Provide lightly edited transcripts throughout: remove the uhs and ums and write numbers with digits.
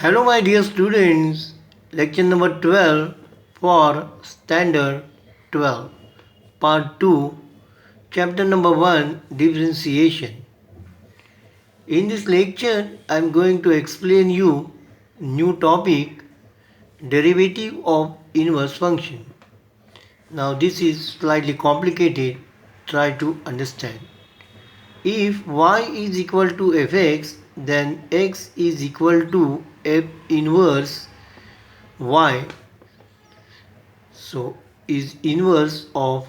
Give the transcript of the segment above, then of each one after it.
Hello, my dear students. Lecture number 12 for Standard 12, Part 2, Chapter number 1, Differentiation. In this lecture, I am going to explain you new topic, derivative of inverse function. Now, this is slightly complicated. Try to understand. If y is equal to fx, then x is equal to f inverse y. So is inverse of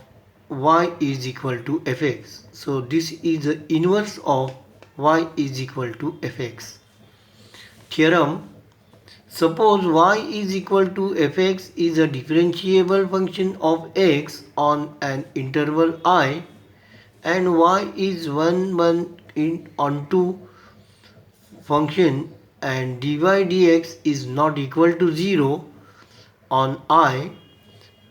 y is equal to fx. So this is the inverse of y is equal to fx. Theorem: suppose y is equal to fx is a differentiable function of x on an interval I, and y is 1 on 2 function, and dy dx is not equal to 0 on I.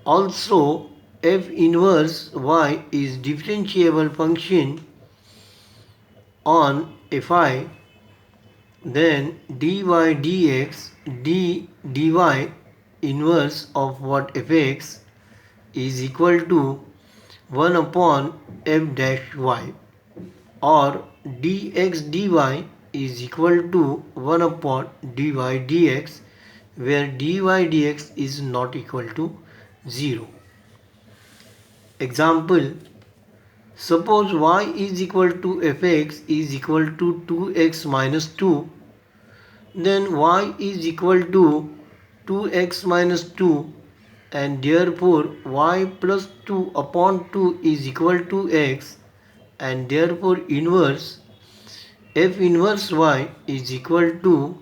Also, f inverse y is differentiable function on fi. Then dy dx dy inverse of what fx is equal to 1 upon f dash y, or dx dy is equal to 1 upon dy dx, where dy dx is not equal to 0. Example: suppose y is equal to fx is equal to 2x minus 2, then y is equal to 2x minus 2, and therefore y plus 2 upon 2 is equal to x, and therefore inverse f inverse y is equal to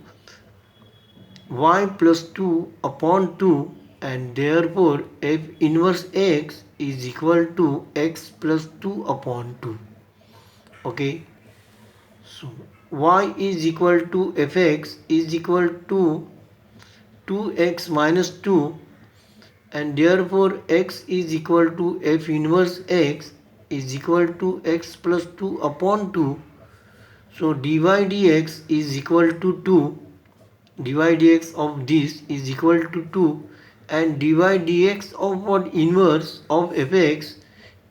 y plus 2 upon 2, and therefore f inverse x is equal to x plus 2 upon 2. Okay, so y is equal to fx is equal to 2x minus 2, and therefore x is equal to f inverse x is equal to x plus 2 upon 2. So dy dx is equal to 2, dy dx of this is equal to 2, and dy dx of what inverse of fx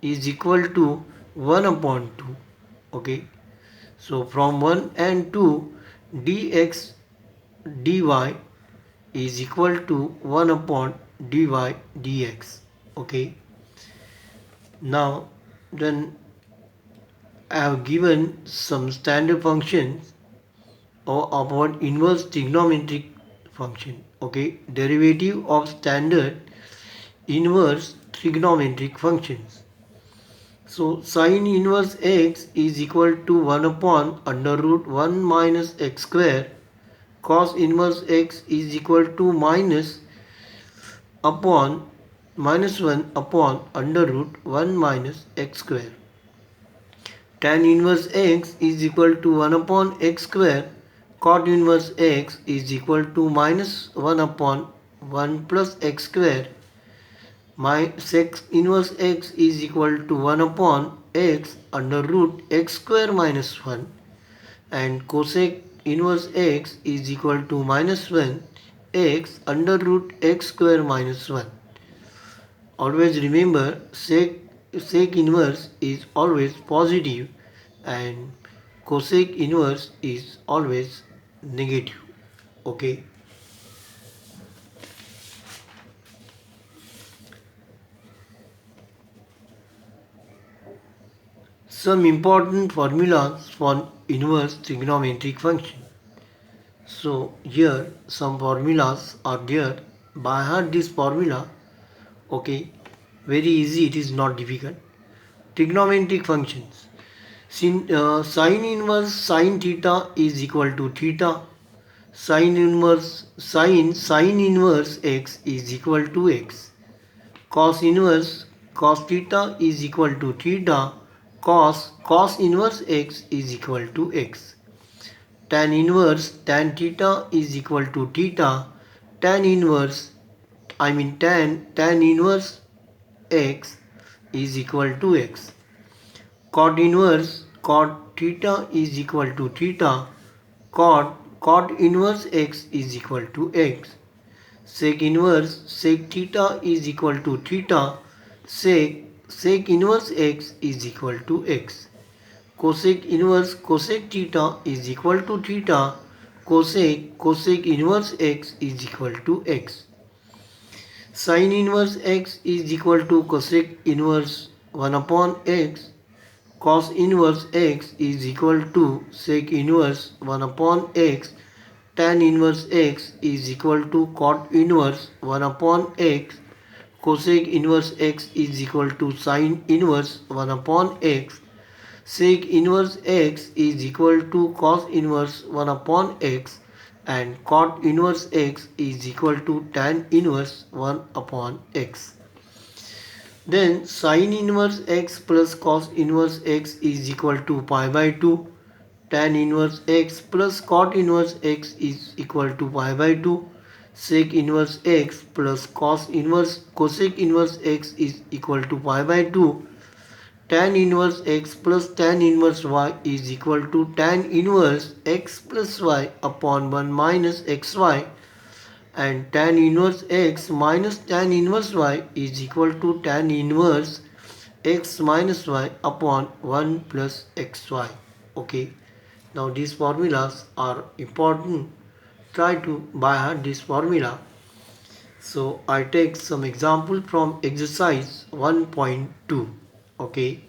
is equal to 1 upon 2. Okay, so from 1 and 2, dx dy is equal to 1 upon dy dx. Okay, now then I have given some standard functions or about inverse trigonometric function. Okay, derivative of standard inverse trigonometric functions. So sine inverse x is equal to 1 upon under root 1 minus x square. Cos inverse x is equal to minus 1 upon under root 1 minus x square. Tan inverse x is equal to 1 upon x square. Cot inverse x is equal to minus 1 upon 1 plus x square. My sec inverse x is equal to 1 upon x under root x square minus 1, and cosec inverse x is equal to minus 1 x under root x square minus 1. Always remember, sec inverse is always positive and cosec inverse is always negative. Okay. Some important formulas for inverse trigonometric function. So here some formulas are there. By heart this formula. Okay, very easy, it is not difficult. Trigonometric functions. Sine inverse sine theta is equal to theta. Sine inverse x is equal to x. Cos inverse cos theta is equal to theta. Cos inverse x is equal to x. Tan inverse tan theta is equal to theta. Tan inverse x is equal to x. Cot inverse cot theta is equal to theta. Cot cot inverse x is equal to x. Sec inverse sec theta is equal to theta. Sec inverse x is equal to x. Cosec inverse cosec theta is equal to theta. Cosec inverse x is equal to x. Sin inverse x is equal to cosec inverse 1 upon x. Cos inverse x is equal to sec inverse 1 upon x. Tan inverse x is equal to cot inverse 1 upon x. Cosec inverse x is equal to sin inverse 1 upon x. Sec inverse x is equal to cos inverse 1 upon x, and cot inverse x is equal to tan inverse 1 upon x. Then sin inverse x plus cos inverse x is equal to pi by 2. Tan inverse x plus cot inverse x is equal to pi by 2. Sec inverse x plus cosec inverse x is equal to pi by 2. Tan inverse x plus tan inverse y is equal to tan inverse x plus y upon 1 minus xy, and tan inverse x minus tan inverse y is equal to tan inverse x minus y upon 1 plus xy. Okay, now these formulas are important. Try to by heart this formula. So I take some example from exercise 1.2. Okay.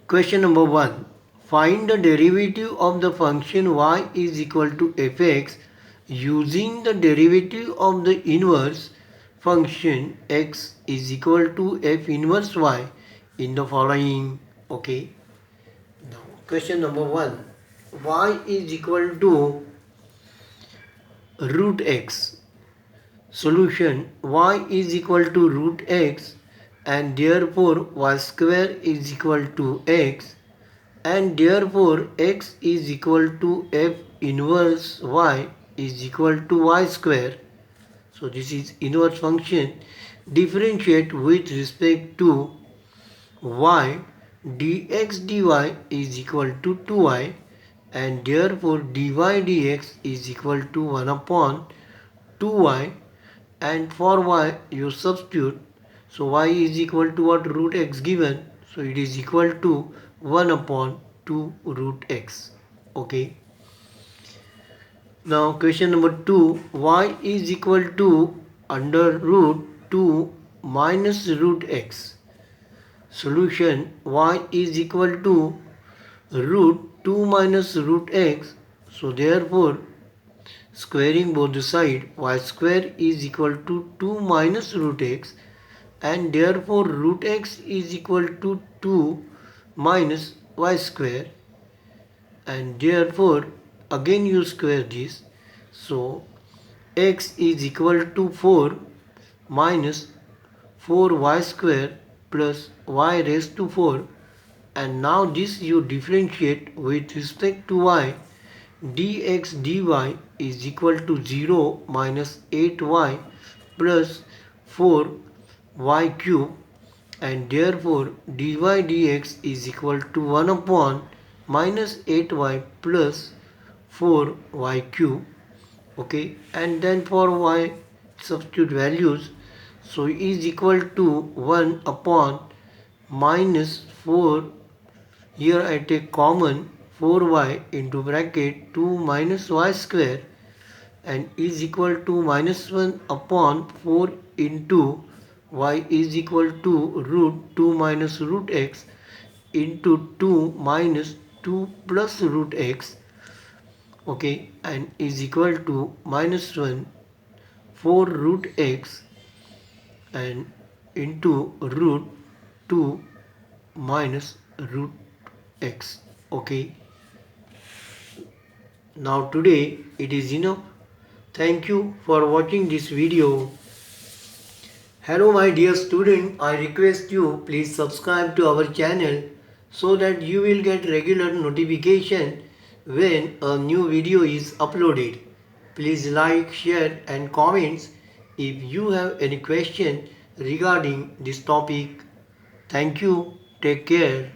Question number 1. Find the derivative of the function y is equal to fx using the derivative of the inverse function x is equal to f inverse y in the following. Okay. Now question number 1. Y is equal to root x. Solution: y is equal to root x, and therefore y square is equal to x, and therefore x is equal to f inverse y is equal to y square. So this is inverse function. Differentiate with respect to y, dx dy is equal to 2y, and therefore dy dx is equal to 1 upon 2y, and for y you substitute. So y is equal to what? Root x given, so it is equal to 1 upon 2 root x. Okay. Now question number 2. Y is equal to under root 2 minus root x. Solution: y is equal to root 2 minus root x. So therefore squaring both the side, y square is equal to 2 minus root x, and therefore root x is equal to 2 minus y square, and therefore again you square this. So x is equal to 4 minus 4y square plus y raised to 4, and now this you differentiate with respect to y. Dx dy is equal to 0 minus 8y plus 4y cube, and therefore dy dx is equal to 1 upon minus 8y plus 4y cube. Okay, and then for y substitute values. So is equal to 1 upon minus 4. Here I take common 4y into bracket 2 minus y square, and is equal to minus 1 upon 4 into y is equal to root 2 minus root x into 2 minus 2 plus root x. Okay, and is equal to minus 1 4 root x and into root 2 minus root x. Okay, now today it is enough. Thank you for watching this video. Hello my dear student, I request you please subscribe to our channel so that you will get regular notification when a new video is uploaded. Please like, share and comments if you have any question regarding this topic. Thank you. Take care.